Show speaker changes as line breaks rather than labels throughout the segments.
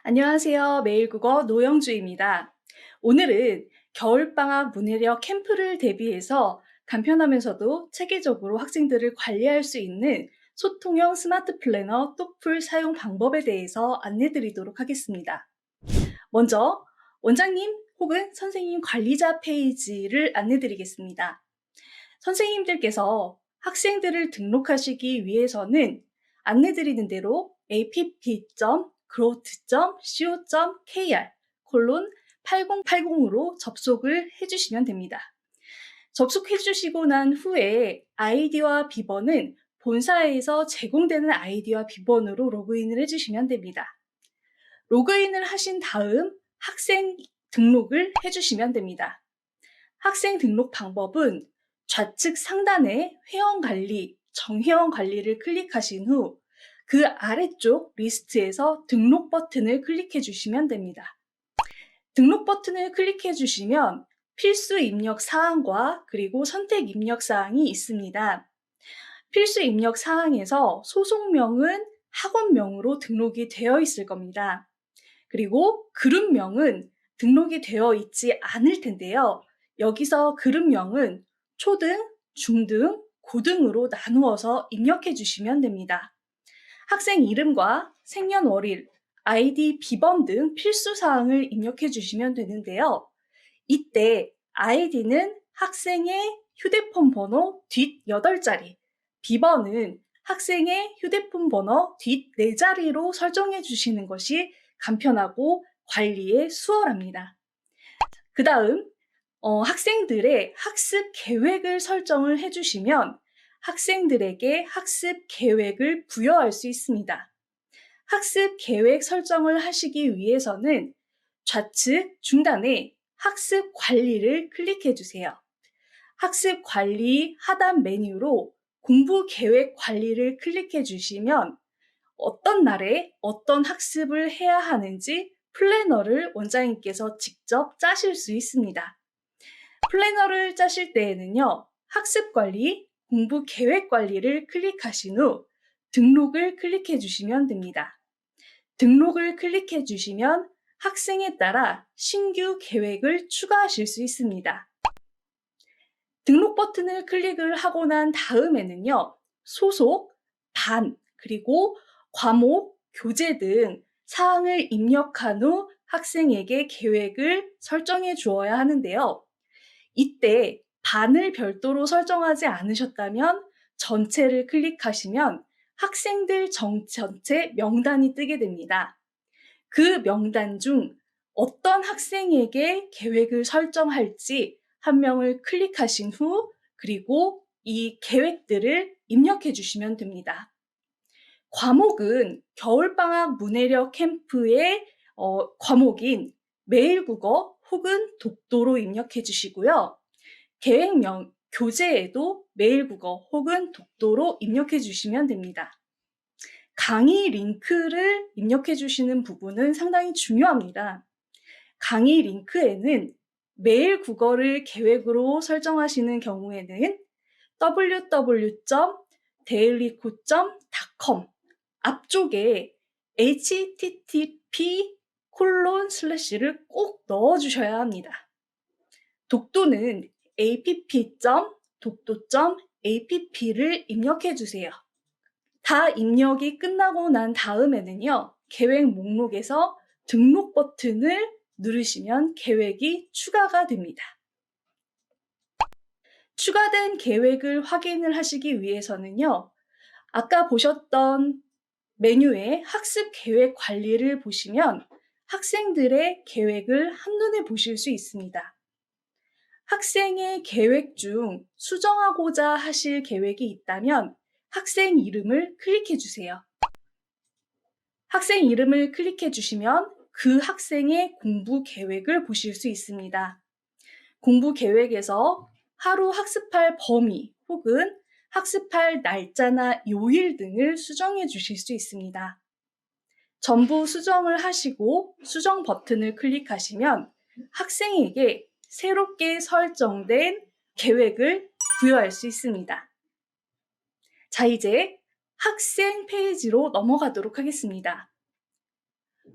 안녕하세요. 매일국어 노영주입니다. 오늘은 겨울방학 문해력 캠프를 대비해서 간편하면서도 체계적으로 학생들을 관리할 수 있는 소통형 스마트 플래너 똑풀 사용 방법에 대해서 안내드리도록 하겠습니다. 먼저 원장님 혹은 선생님 관리자 페이지를 안내드리겠습니다. 선생님들께서 학생들을 등록하시기 위해서는 안내드리는 대로 app.growth.co.kr:8080으로 접속을 해주시면 됩니다. 접속해 주시고 난 후에 아이디와 비번은 본사에서 제공되는 아이디와 비번으로 로그인을 해주시면 됩니다. 로그인을 하신 다음 학생 등록을 해주시면 됩니다. 학생 등록 방법은 좌측 상단에 회원관리, 정회원관리를 클릭하신 후 그 아래쪽 리스트에서 등록 버튼을 클릭해 주시면 됩니다. 등록 버튼을 클릭해 주시면 필수 입력 사항과 그리고 선택 입력 사항이 있습니다. 필수 입력 사항에서 소속명은 학원명으로 등록이 되어 있을 겁니다. 그리고 그룹명은 등록이 되어 있지 않을 텐데요. 여기서 그룹명은 초등, 중등, 고등으로 나누어서 입력해 주시면 됩니다. 학생 이름과 생년월일, 아이디, 비번 등 필수 사항을 입력해 주시면 되는데요. 이때 아이디는 학생의 휴대폰 번호 뒷 8자리, 비번은 학생의 휴대폰 번호 뒷 4자리로 설정해 주시는 것이 간편하고 관리에 수월합니다. 그 다음 학생들의 학습 계획을 설정을 해주시면 학생들에게 학습 계획을 부여할 수 있습니다. 학습 계획 설정을 하시기 위해서는 좌측 중단에 학습 관리를 클릭해 주세요. 학습 관리 하단 메뉴로 공부 계획 관리를 클릭해 주시면 어떤 날에 어떤 학습을 해야 하는지 플래너를 원장님께서 직접 짜실 수 있습니다. 플래너를 짜실 때에는요, 학습 관리, 공부 계획 관리를 클릭하신 후 등록을 클릭해 주시면 됩니다. 등록을 클릭해 주시면 학생에 따라 신규 계획을 추가하실 수 있습니다. 등록 버튼을 클릭을 하고 난 다음에는요, 소속, 반, 그리고 과목, 교재 등 사항을 입력한 후 학생에게 계획을 설정해 주어야 하는데요. 이때 반을 별도로 설정하지 않으셨다면 전체를 클릭하시면 학생들 전체 명단이 뜨게 됩니다. 그 명단 중 어떤 학생에게 계획을 설정할지 한 명을 클릭하신 후 그리고 이 계획들을 입력해 주시면 됩니다. 과목은 겨울방학 문해력 캠프의 과목인 매일국어 혹은 독도로 입력해 주시고요. 계획명, 교재에도 매일국어 혹은 독도로 입력해 주시면 됩니다. 강의 링크를 입력해 주시는 부분은 상당히 중요합니다. 강의 링크에는 매일국어를 계획으로 설정하시는 경우에는 www.dailycode.com 앞쪽에 http://를 꼭 넣어주셔야 합니다. 독도는 app.독도.app를 입력해 주세요. 다 입력이 끝나고 난 다음에는요, 계획 목록에서 등록 버튼을 누르시면 계획이 추가가 됩니다. 추가된 계획을 확인을 하시기 위해서는요, 아까 보셨던 메뉴에 학습 계획 관리를 보시면 학생들의 계획을 한눈에 보실 수 있습니다. 학생의 계획 중 수정하고자 하실 계획이 있다면 학생 이름을 클릭해 주세요. 학생 이름을 클릭해 주시면 그 학생의 공부 계획을 보실 수 있습니다. 공부 계획에서 하루 학습할 범위 혹은 학습할 날짜나 요일 등을 수정해 주실 수 있습니다. 전부 수정을 하시고 수정 버튼을 클릭하시면 학생에게 새롭게 설정된 계획을 부여할 수 있습니다. 자, 이제 학생 페이지로 넘어가도록 하겠습니다.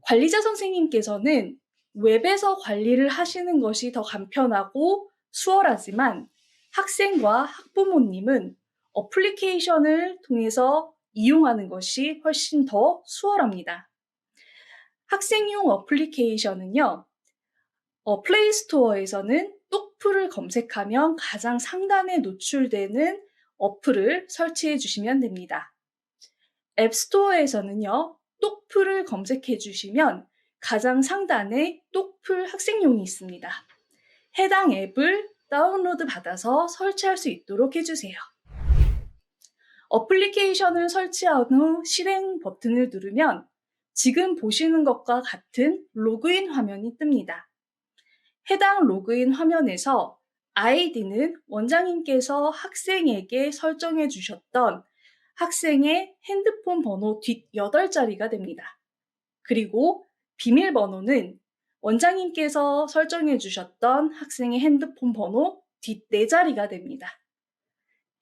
관리자 선생님께서는 웹에서 관리를 하시는 것이 더 간편하고 수월하지만 학생과 학부모님은 어플리케이션을 통해서 이용하는 것이 훨씬 더 수월합니다. 학생용 어플리케이션은요, 플레이스토어에서는 똑프를 검색하면 가장 상단에 노출되는 어플을 설치해 주시면 됩니다. 앱스토어에서는요, 똑프를 검색해 주시면 가장 상단에 똑플 학생용이 있습니다. 해당 앱을 다운로드 받아서 설치할 수 있도록 해주세요. 어플리케이션을 설치한 후 실행 버튼을 누르면 지금 보시는 것과 같은 로그인 화면이 뜹니다. 해당 로그인 화면에서 아이디는 원장님께서 학생에게 설정해 주셨던 학생의 핸드폰 번호 뒷 8자리가 됩니다. 그리고 비밀번호는 원장님께서 설정해 주셨던 학생의 핸드폰 번호 뒷 4자리가 됩니다.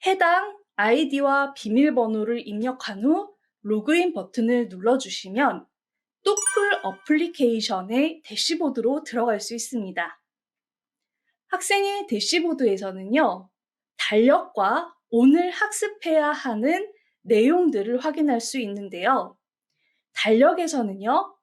해당 아이디와 비밀번호를 입력한 후 로그인 버튼을 눌러주시면 똑플 어플리케이션의 대시보드로 들어갈 수 있습니다. 학생의 대시보드에서는요, 달력과 오늘 학습해야 하는 내용들을 확인할 수 있는데요. 달력에서는요,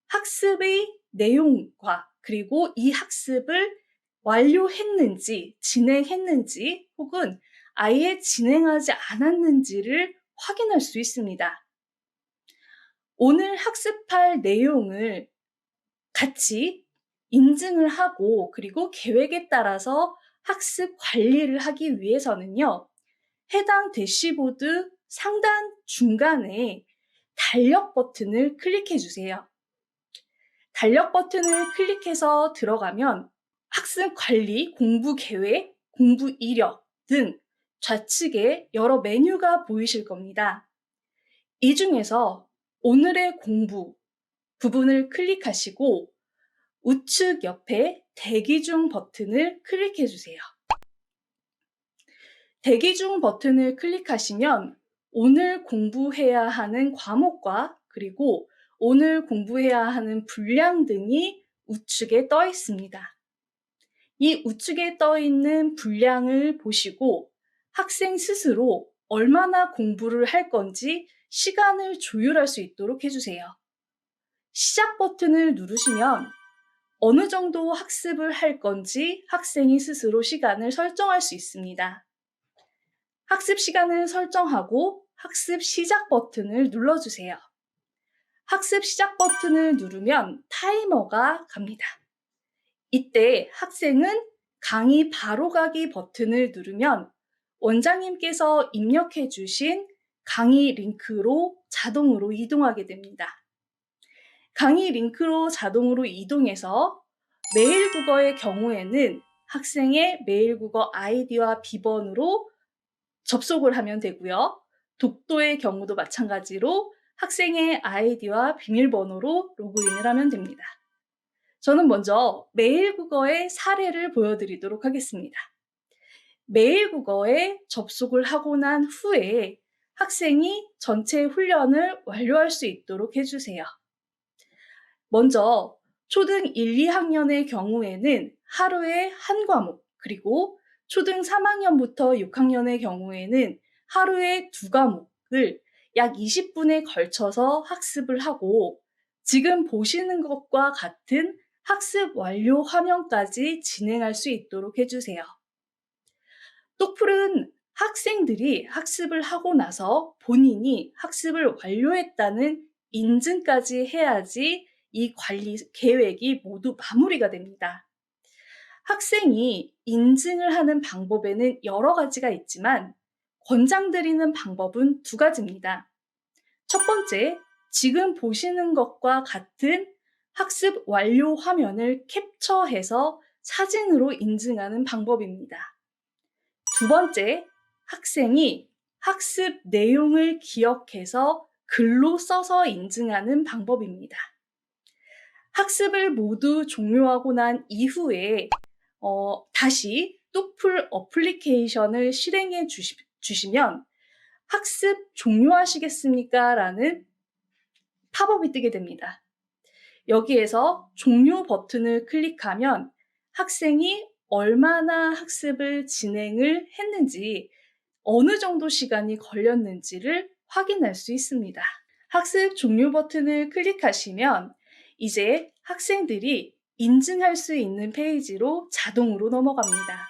학습의 내용과 그리고 이 학습을 완료했는지, 진행했는지, 혹은 아예 진행하지 않았는지를 확인할 수 있습니다. 오늘 학습할 내용을 같이 인증을 하고 그리고 계획에 따라서 학습 관리를 하기 위해서는요, 해당 대시보드 상단 중간에 달력 버튼을 클릭해 주세요. 달력 버튼을 클릭해서 들어가면 학습 관리, 공부 계획, 공부 이력 등 좌측에 여러 메뉴가 보이실 겁니다. 이 중에서 오늘의 공부 부분을 클릭하시고 우측 옆에 대기 중 버튼을 클릭해 주세요. 대기 중 버튼을 클릭하시면 오늘 공부해야 하는 과목과 그리고 오늘 공부해야 하는 분량 등이 우측에 떠 있습니다. 이 우측에 떠 있는 분량을 보시고 학생 스스로 얼마나 공부를 할 건지 시간을 조율할 수 있도록 해주세요. 시작 버튼을 누르시면 어느 정도 학습을 할 건지 학생이 스스로 시간을 설정할 수 있습니다. 학습 시간을 설정하고 학습 시작 버튼을 눌러주세요. 학습 시작 버튼을 누르면 타이머가 갑니다. 이때 학생은 강의 바로 가기 버튼을 누르면 원장님께서 입력해 주신 강의 링크로 자동으로 이동하게 됩니다. 강의 링크로 자동으로 이동해서 매일국어의 경우에는 학생의 매일국어 아이디와 비번으로 접속을 하면 되고요. 독도의 경우도 마찬가지로 학생의 아이디와 비밀번호로 로그인을 하면 됩니다. 저는 먼저 매일국어의 사례를 보여드리도록 하겠습니다. 매일국어에 접속을 하고 난 후에 학생이 전체 훈련을 완료할 수 있도록 해주세요. 먼저 초등 1, 2학년의 경우에는 하루에 한 과목, 그리고 초등 3학년부터 6학년의 경우에는 하루에 2과목을 약 20분에 걸쳐서 학습을 하고 지금 보시는 것과 같은 학습 완료 화면까지 진행할 수 있도록 해주세요. 똑플은 학생들이 학습을 하고 나서 본인이 학습을 완료했다는 인증까지 해야지 이 관리 계획이 모두 마무리가 됩니다. 학생이 인증을 하는 방법에는 여러 가지가 있지만 권장드리는 방법은 2가지입니다. 첫 번째, 지금 보시는 것과 같은 학습 완료 화면을 캡처해서 사진으로 인증하는 방법입니다. 2번째, 학생이 학습 내용을 기억해서 글로 써서 인증하는 방법입니다. 학습을 모두 종료하고 난 이후에 다시 똑플 어플리케이션을 실행해 주시면 학습 종료하시겠습니까? 라는 팝업이 뜨게 됩니다. 여기에서 종료 버튼을 클릭하면 학생이 얼마나 학습을 진행을 했는지, 어느 정도 시간이 걸렸는지를 확인할 수 있습니다. 학습 종료 버튼을 클릭하시면 이제 학생들이 인증할 수 있는 페이지로 자동으로 넘어갑니다.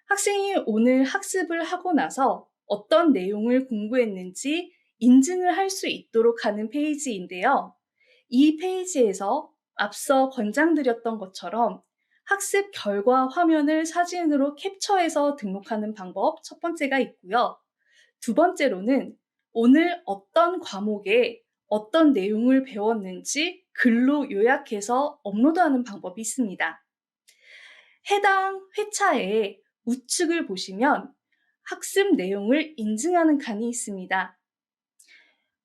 학생이 오늘 학습을 하고 나서 어떤 내용을 공부했는지 인증을 할 수 있도록 하는 페이지인데요. 이 페이지에서 앞서 권장드렸던 것처럼 학습 결과 화면을 사진으로 캡처해서 등록하는 방법 첫 번째가 있고요. 두 번째로는 오늘 어떤 과목에 어떤 내용을 배웠는지 글로 요약해서 업로드하는 방법이 있습니다. 해당 회차에 우측을 보시면 학습 내용을 인증하는 칸이 있습니다.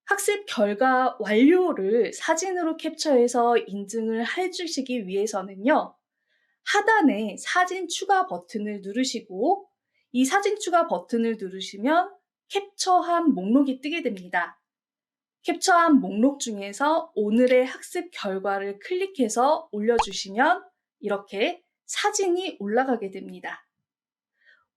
학습 결과 완료를 사진으로 캡처해서 인증을 해주시기 위해서는요, 하단에 사진 추가 버튼을 누르시고 이 사진 추가 버튼을 누르시면 캡처한 목록이 뜨게 됩니다. 캡처한 목록 중에서 오늘의 학습 결과를 클릭해서 올려주시면 이렇게 사진이 올라가게 됩니다.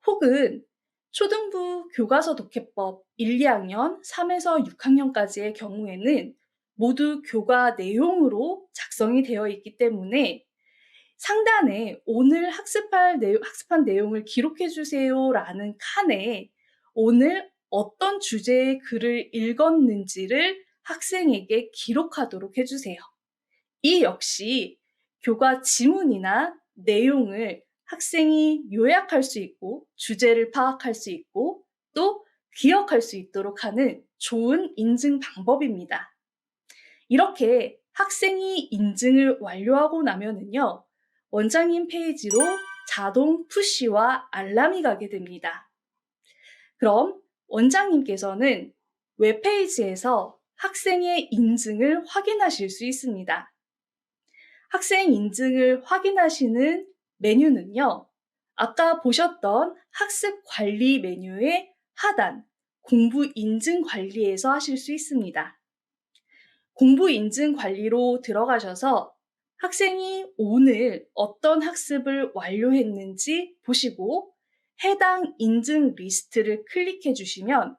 혹은 초등부 교과서 독해법 1, 2학년, 3에서 6학년까지의 경우에는 모두 교과 내용으로 작성이 되어 있기 때문에 상단에 오늘 학습한 내용을 기록해 주세요 라는 칸에 오늘 어떤 주제의 글을 읽었는지를 학생에게 기록하도록 해주세요. 이 역시 교과 지문이나 내용을 학생이 요약할 수 있고 주제를 파악할 수 있고 또 기억할 수 있도록 하는 좋은 인증 방법입니다. 이렇게 학생이 인증을 완료하고 나면은요, 원장님 페이지로 자동 푸시와 알람이 가게 됩니다. 그럼 원장님께서는 웹페이지에서 학생의 인증을 확인하실 수 있습니다. 학생 인증을 확인하시는 메뉴는요, 아까 보셨던 학습 관리 메뉴의 하단 공부 인증 관리에서 하실 수 있습니다. 공부 인증 관리로 들어가셔서 학생이 오늘 어떤 학습을 완료했는지 보시고 해당 인증 리스트를 클릭해 주시면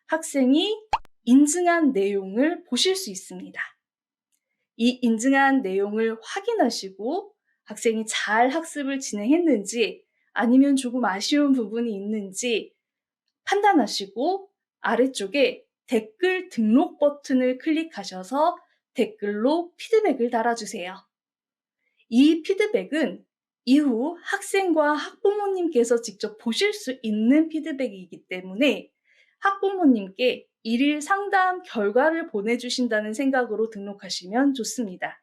학생이 인증한 내용을 보실 수 있습니다. 이 인증한 내용을 확인하시고 학생이 잘 학습을 진행했는지 아니면 조금 아쉬운 부분이 있는지 판단하시고 아래쪽에 댓글 등록 버튼을 클릭하셔서 댓글로 피드백을 달아주세요. 이 피드백은 이후 학생과 학부모님께서 직접 보실 수 있는 피드백이기 때문에 학부모님께 일일 상담 결과를 보내주신다는 생각으로 등록하시면 좋습니다.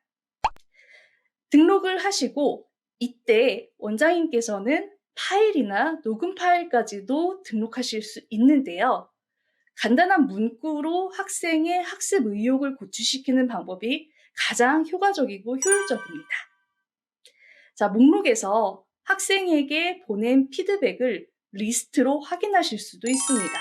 등록을 하시고 이때 원장님께서는 파일이나 녹음 파일까지도 등록하실 수 있는데요. 간단한 문구로 학생의 학습 의욕을 고취시키는 방법이 가장 효과적이고 효율적입니다. 자, 목록에서 학생에게 보낸 피드백을 리스트로 확인하실 수도 있습니다.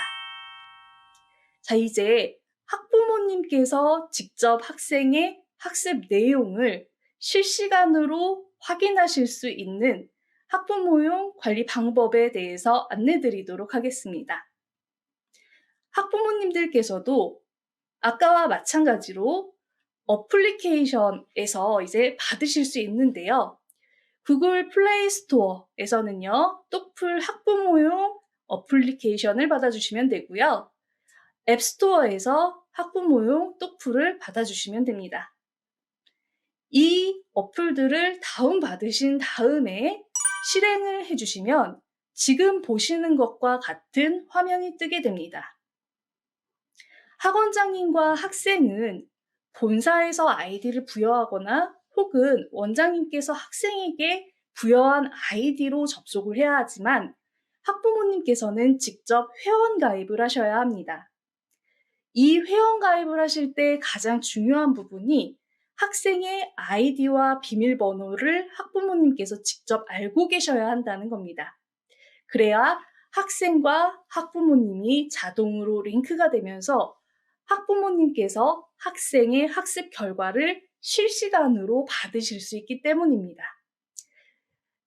자, 이제 학부모님께서 직접 학생의 학습 내용을 실시간으로 확인하실 수 있는 학부모용 관리 방법에 대해서 안내드리도록 하겠습니다. 학부모님들께서도 아까와 마찬가지로 어플리케이션에서 이제 받으실 수 있는데요. 구글 플레이 스토어에서는요, 똑풀 학부모용 어플리케이션을 받아주시면 되고요. 앱스토어에서 학부모용 똑풀을 받아주시면 됩니다. 이 어플들을 다운받으신 다음에 실행을 해주시면 지금 보시는 것과 같은 화면이 뜨게 됩니다. 학원장님과 학생은 본사에서 아이디를 부여하거나 혹은 원장님께서 학생에게 부여한 아이디로 접속을 해야 하지만 학부모님께서는 직접 회원 가입을 하셔야 합니다. 이 회원 가입을 하실 때 가장 중요한 부분이 학생의 아이디와 비밀번호를 학부모님께서 직접 알고 계셔야 한다는 겁니다. 그래야 학생과 학부모님이 자동으로 링크가 되면서 학부모님께서 학생의 학습 결과를 실시간으로 받으실 수 있기 때문입니다.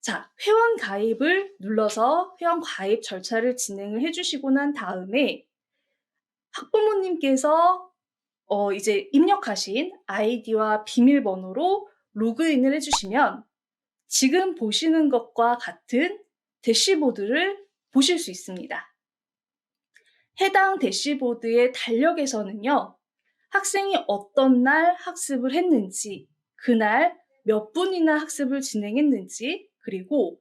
자, 회원 가입을 눌러서 회원 가입 절차를 진행을 해주시고 난 다음에 학부모님께서 이제 입력하신 아이디와 비밀번호로 로그인을 해주시면 지금 보시는 것과 같은 대시보드를 보실 수 있습니다. 해당 대시보드의 달력에서는요, 학생이 어떤 날 학습을 했는지, 그날 몇 분이나 학습을 진행했는지, 그리고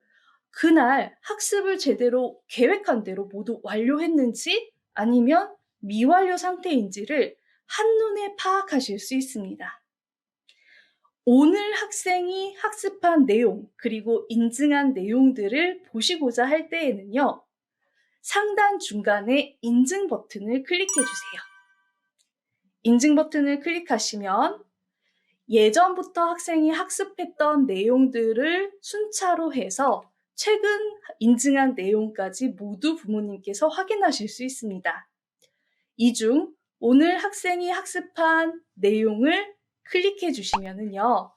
그날 학습을 제대로 계획한 대로 모두 완료했는지 아니면 미완료 상태인지를 한눈에 파악하실 수 있습니다. 오늘 학생이 학습한 내용 그리고 인증한 내용들을 보시고자 할 때에는요, 상단 중간에 인증 버튼을 클릭해 주세요. 인증 버튼을 클릭하시면 예전부터 학생이 학습했던 내용들을 순차로 해서 최근 인증한 내용까지 모두 부모님께서 확인하실 수 있습니다. 이 중 오늘 학생이 학습한 내용을 클릭해 주시면은요,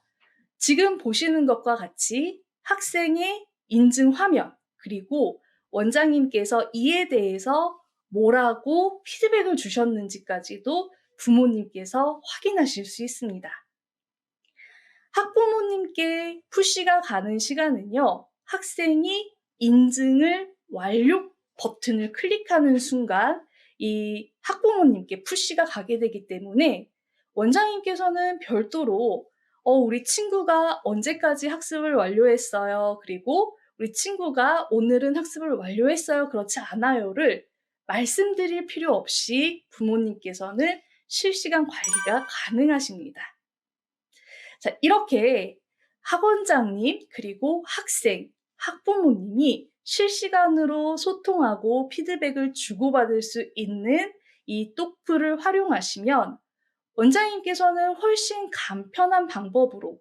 지금 보시는 것과 같이 학생의 인증 화면, 그리고 원장님께서 이에 대해서 뭐라고 피드백을 주셨는지까지도 부모님께서 확인하실 수 있습니다. 학부모님께 푸시가 가는 시간은요, 학생이 인증을 완료 버튼을 클릭하는 순간 이 학부모님께 푸시가 가게 되기 때문에 원장님께서는 별도로 우리 친구가 언제까지 학습을 완료했어요. 그리고 우리 친구가 오늘은 학습을 완료했어요. 그렇지 않아요를 말씀드릴 필요 없이 부모님께서는 실시간 관리가 가능하십니다. 자, 이렇게 학원장님, 그리고 학생, 학부모님이 실시간으로 소통하고 피드백을 주고받을 수 있는 이 똑프를 활용하시면 원장님께서는 훨씬 간편한 방법으로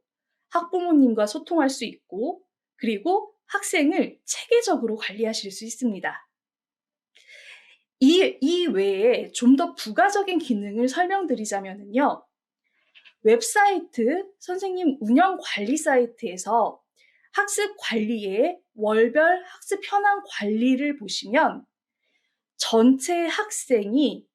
학부모님과 소통할 수 있고, 그리고 학생을 체계적으로 관리하실 수 있습니다. 이 외에 좀 더 부가적인 기능을 설명드리자면요, 웹사이트 선생님 운영 관리 사이트에서 학습 관리의 월별 학습 현황 관리를 보시면 전체 학생이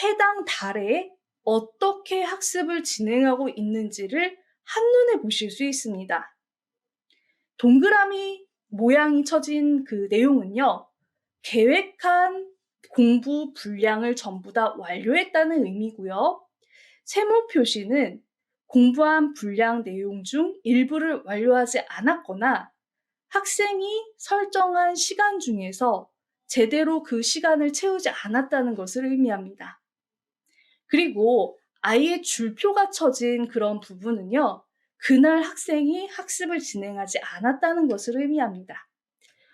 해당 달에 어떻게 학습을 진행하고 있는지를 한눈에 보실 수 있습니다. 동그라미 모양이 쳐진 그 내용은요, 계획한 공부 분량을 전부 다 완료했다는 의미고요. 세모 표시는 공부한 분량 내용 중 일부를 완료하지 않았거나 학생이 설정한 시간 중에서 제대로 그 시간을 채우지 않았다는 것을 의미합니다. 그리고 아예 줄표가 쳐진 그런 부분은요, 그날 학생이 학습을 진행하지 않았다는 것을 의미합니다.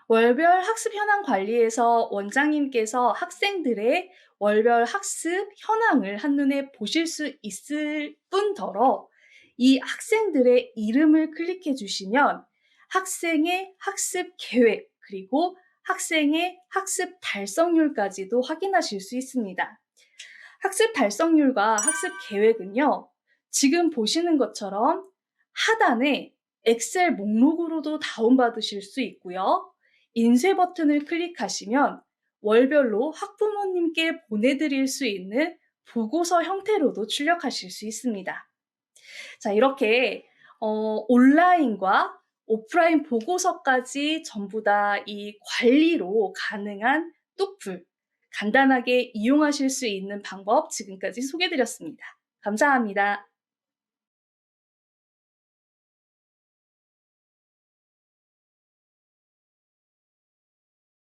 월별 학습 현황 관리에서 원장님께서 학생들의 월별 학습 현황을 한눈에 보실 수 있을 뿐더러 이 학생들의 이름을 클릭해 주시면 학생의 학습 계획, 그리고 학생의 학습 달성률까지도 확인하실 수 있습니다. 학습 달성률과 학습 계획은요, 지금 보시는 것처럼 하단에 엑셀 목록으로도 다운받으실 수 있고요. 인쇄 버튼을 클릭하시면 월별로 학부모님께 보내드릴 수 있는 보고서 형태로도 출력하실 수 있습니다. 자, 이렇게 온라인과 오프라인 보고서까지 전부 다 이 관리로 가능한 똑풀, 간단하게 이용하실 수 있는 방법 지금까지 소개드렸습니다. 감사합니다.